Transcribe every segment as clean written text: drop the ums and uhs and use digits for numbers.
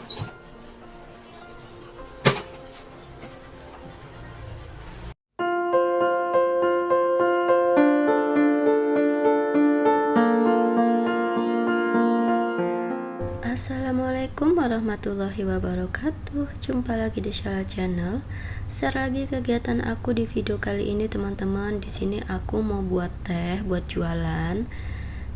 Assalamualaikum warahmatullahi wabarakatuh. Jumpa lagi di Shala Channel. Share lagi kegiatan aku di video kali ini, teman-teman. Di sini aku mau buat teh buat jualan.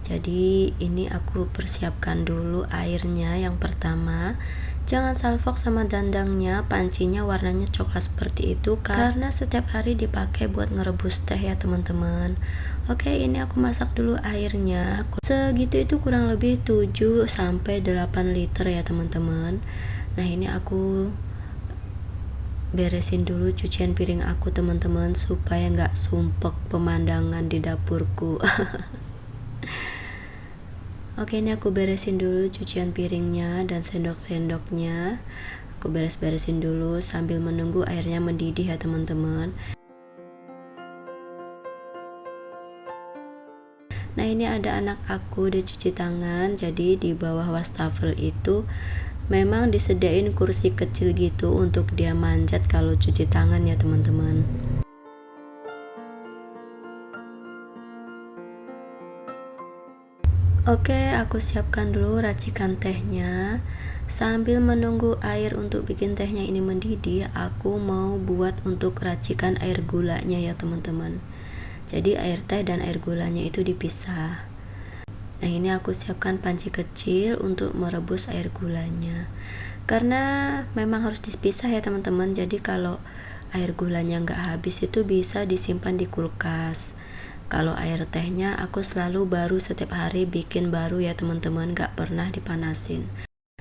Jadi ini aku persiapkan dulu airnya. Yang pertama, jangan salfok sama dandangnya, pancinya warnanya coklat seperti itu karena setiap hari dipakai buat ngerebus teh ya teman-teman. Oke, ini aku masak dulu airnya. Segitu itu kurang lebih 7-8 liter ya teman-teman. Nah, ini aku beresin dulu cucian piring aku teman-teman supaya nggak sumpek pemandangan di dapurku. Oke, ini aku beresin dulu cucian piringnya dan sendok-sendoknya. Aku beres-beresin dulu sambil menunggu airnya mendidih ya teman-teman. Nah, ini ada anak aku udah cuci tangan. Jadi di bawah wastafel itu memang disediain kursi kecil gitu untuk dia manjat kalau cuci tangan ya teman-teman. Oke, aku siapkan dulu racikan tehnya. Sambil menunggu air untuk bikin tehnya ini mendidih, aku mau buat untuk racikan air gulanya ya teman-teman. Jadi air teh dan air gulanya itu dipisah. Nah, ini aku siapkan panci kecil untuk merebus air gulanya. Karena memang harus dipisah ya teman-teman. Jadi kalau air gulanya nggak habis itu bisa disimpan di kulkas. Kalau air tehnya aku selalu baru setiap hari bikin baru ya teman-teman, gak pernah dipanasin.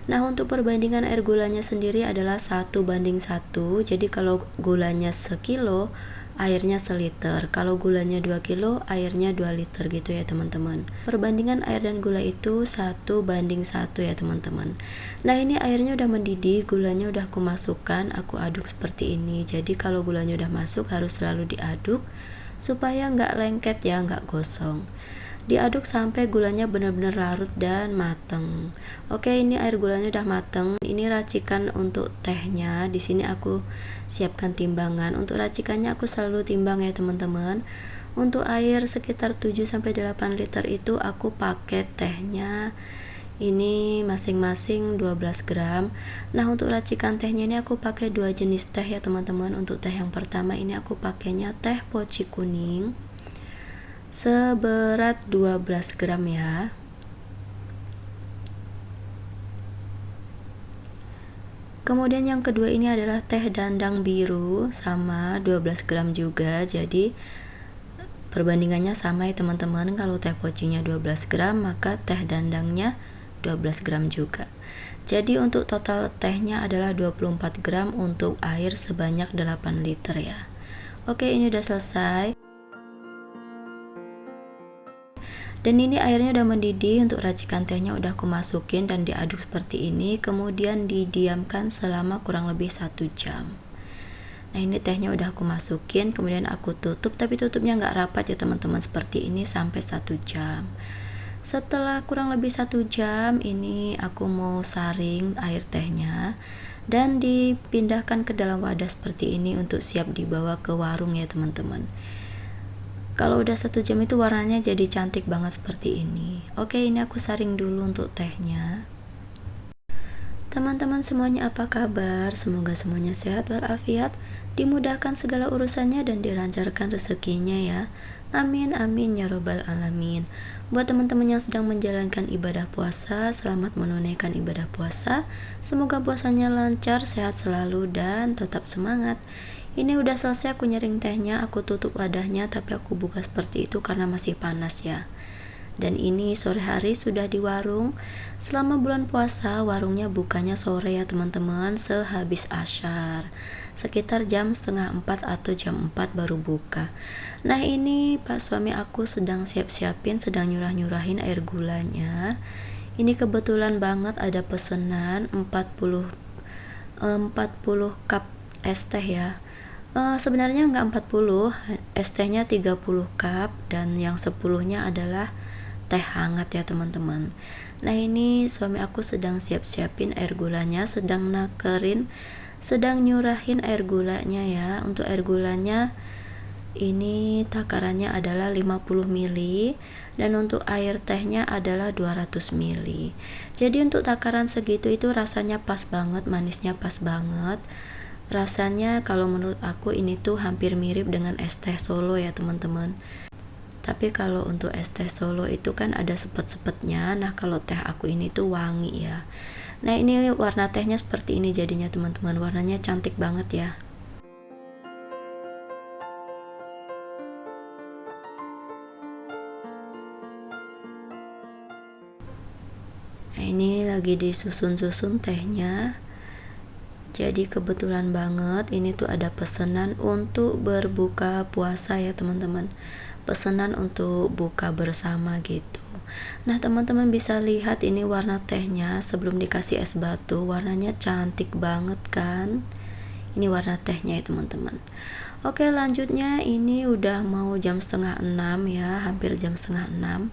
Nah, untuk perbandingan air gulanya sendiri adalah 1:1. Jadi kalau gulanya sekilo, airnya seliter. Kalau gulanya 2 kilo, airnya 2 liter gitu ya teman-teman. Perbandingan air dan gula itu 1:1 ya teman-teman. Nah, ini airnya udah mendidih, gulanya udah aku masukkan, aku aduk seperti ini. Jadi kalau gulanya udah masuk harus selalu diaduk supaya nggak lengket ya, nggak gosong. Diaduk sampai gulanya benar-benar larut dan mateng. Oke, ini air gulanya udah mateng. Ini racikan untuk tehnya. Di sini aku siapkan timbangan. Untuk racikannya aku selalu timbang ya teman-teman. Untuk air sekitar 7-8 liter itu aku pakai tehnya ini masing-masing 12 gram. Nah, untuk racikan tehnya ini aku pakai 2 jenis teh ya teman-teman. Untuk teh yang pertama ini aku pakainya teh poci kuning seberat 12 gram ya. Kemudian yang kedua ini adalah teh dandang biru sama 12 gram juga. Jadi perbandingannya sama ya teman-teman. Kalau teh pocinya 12 gram maka teh dandangnya 12 gram juga. Jadi untuk total tehnya adalah 24 gram untuk air sebanyak 8 liter ya. Oke, ini udah selesai. Dan ini airnya udah mendidih. Untuk racikan tehnya udah aku masukin dan diaduk seperti ini. Kemudian didiamkan selama kurang lebih 1 jam. Nah, ini tehnya udah aku masukin. Kemudian aku tutup, tapi tutupnya nggak rapat ya teman-teman, seperti ini sampai 1 jam. Setelah kurang lebih 1 jam ini aku mau saring air tehnya dan dipindahkan ke dalam wadah seperti ini untuk siap dibawa ke warung ya teman-teman. Kalau udah 1 jam itu warnanya jadi cantik banget seperti ini. Oke, ini aku saring dulu untuk tehnya. Teman-teman semuanya apa kabar? Semoga semuanya sehat walafiat, dimudahkan segala urusannya dan dilancarkan rezekinya ya. Amin amin ya robbal alamin. Buat teman-teman yang sedang menjalankan ibadah puasa, selamat menunaikan ibadah puasa. Semoga puasanya lancar, sehat selalu dan tetap semangat. Ini udah selesai aku nyaring tehnya, aku tutup wadahnya, tapi aku buka seperti itu karena masih panas ya. Dan ini sore hari sudah di warung. Selama bulan puasa warungnya bukanya sore ya teman-teman, sehabis asyar, sekitar jam 3:30 atau jam 4 baru buka. Nah, ini pak suami aku sedang siap-siapin, sedang nyurah-nyurahin air gulanya. Ini kebetulan banget ada pesanan 40 cup es teh ya. Sebenarnya nggak 40, es tehnya 30 cup dan yang 10-nya adalah teh hangat ya teman-teman. Nah ini suami aku sedang siap-siapin air gulanya, sedang nakerin, sedang nyurahin air gulanya ya. Untuk air gulanya ini takarannya adalah 50 ml dan untuk air tehnya adalah 200 ml. Jadi untuk takaran segitu itu rasanya pas banget, manisnya pas banget. Rasanya kalau menurut aku ini tuh hampir mirip dengan es teh Solo ya teman-teman. Tapi kalau untuk es teh Solo itu kan ada sepet-sepetnya. Nah kalau teh aku ini tuh wangi ya. Nah ini warna tehnya seperti ini jadinya teman-teman. Warnanya cantik banget ya. Nah ini lagi disusun-susun tehnya. Jadi kebetulan banget ini tuh ada pesanan untuk berbuka puasa ya teman-teman. Pesanan untuk buka bersama gitu. Nah teman-teman bisa lihat ini warna tehnya sebelum dikasih es batu, warnanya cantik banget kan. Ini warna tehnya ya teman-teman. Oke lanjutnya ini udah mau jam setengah 6 ya, hampir jam setengah 6.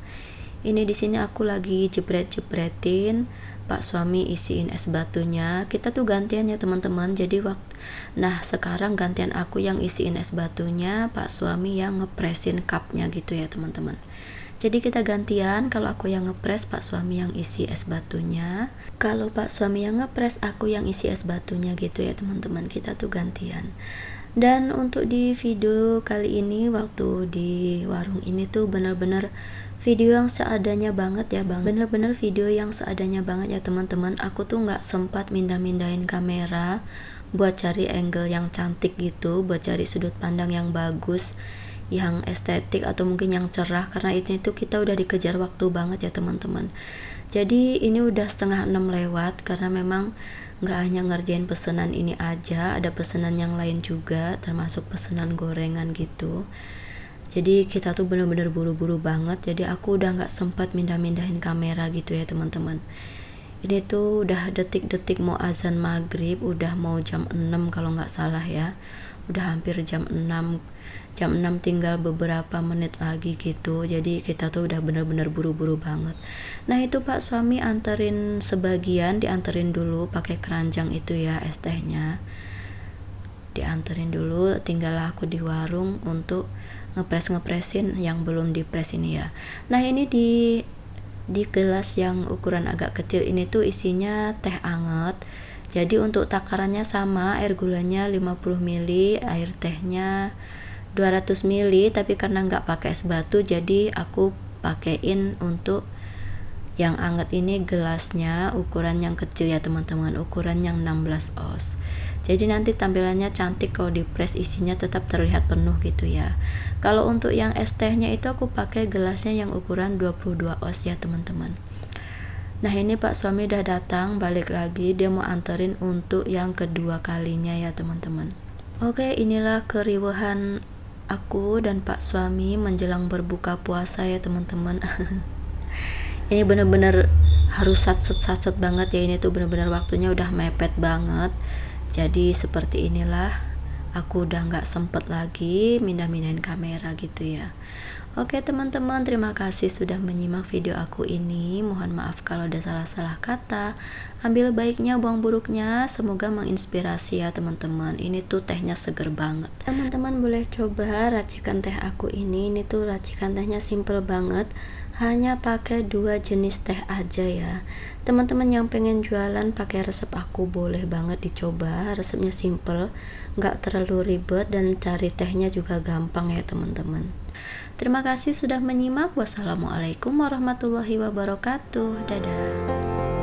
Ini di sini aku lagi jepret-jepretin, Pak suami isiin es batunya. Kita tuh gantian ya teman-teman. Jadi nah sekarang gantian aku yang isiin es batunya, Pak suami yang ngepresin cupnya gitu ya teman-teman. Jadi kita gantian, kalau aku yang ngepres, Pak suami yang isi es batunya. Kalau Pak suami yang ngepres, aku yang isi es batunya gitu ya teman-teman. Kita tuh gantian. Dan untuk di video kali ini waktu di warung ini tuh bener-bener video yang seadanya banget ya bang, bener-bener video yang seadanya banget ya teman-teman. Aku tuh nggak sempat mindah-mindahin kamera buat cari angle yang cantik gitu, buat cari sudut pandang yang bagus, yang estetik atau mungkin yang cerah, karena ini tuh kita udah dikejar waktu banget ya teman-teman. Jadi ini udah setengah 6 lewat, karena memang nggak hanya ngerjain pesanan ini aja, ada pesanan yang lain juga, termasuk pesanan gorengan gitu. Jadi kita tuh bener-bener buru-buru banget. Jadi aku udah nggak sempat mindah-mindahin kamera gitu ya teman-teman. Ini tuh udah detik-detik mau azan maghrib, udah mau jam 6 kalau nggak salah ya. Udah hampir jam 6. Jam 6 tinggal beberapa menit lagi gitu. Jadi kita tuh udah bener-bener buru-buru banget. Nah itu Pak suami anterin sebagian, dianterin dulu pakai keranjang itu ya es tehnya. Dianterin dulu, tinggal aku di warung untuk ngepresin yang belum dipres ini ya. Nah ini di gelas yang ukuran agak kecil ini tuh isinya teh anget. Jadi untuk takarannya sama, air gulanya 50 ml, air tehnya 200 ml, tapi karena nggak pakai es batu jadi aku pakein untuk yang anget ini gelasnya ukuran yang kecil ya teman-teman, ukuran yang 16 oz. Jadi nanti tampilannya cantik kalau dipres, isinya tetap terlihat penuh gitu ya. Kalau untuk yang es tehnya itu aku pakai gelasnya yang ukuran 22 oz ya teman-teman. Nah ini Pak suami udah datang, balik lagi, dia mau anterin untuk yang kedua kalinya ya teman-teman. Oke, inilah keriuhan aku dan Pak suami menjelang berbuka puasa ya teman-teman. Ini bener-bener harus satset banget ya, ini tuh bener-bener waktunya udah mepet banget. Jadi seperti inilah, aku udah nggak sempet lagi mindah-mindahin kamera gitu ya. Oke teman-teman, terima kasih sudah menyimak video aku ini. Mohon maaf kalau ada salah-salah kata. Ambil baiknya, buang buruknya. Semoga menginspirasi ya teman-teman. Ini tuh tehnya seger banget. Teman-teman boleh coba racikan teh aku ini. Ini tuh racikan tehnya simple banget. Hanya pakai 2 jenis teh aja ya. Teman-teman yang pengen jualan pakai resep aku boleh banget dicoba. Resepnya simple, nggak terlalu ribet, dan cari tehnya juga gampang ya teman-teman. Terima kasih sudah menyimak. Wassalamualaikum warahmatullahi wabarakatuh. Dadah.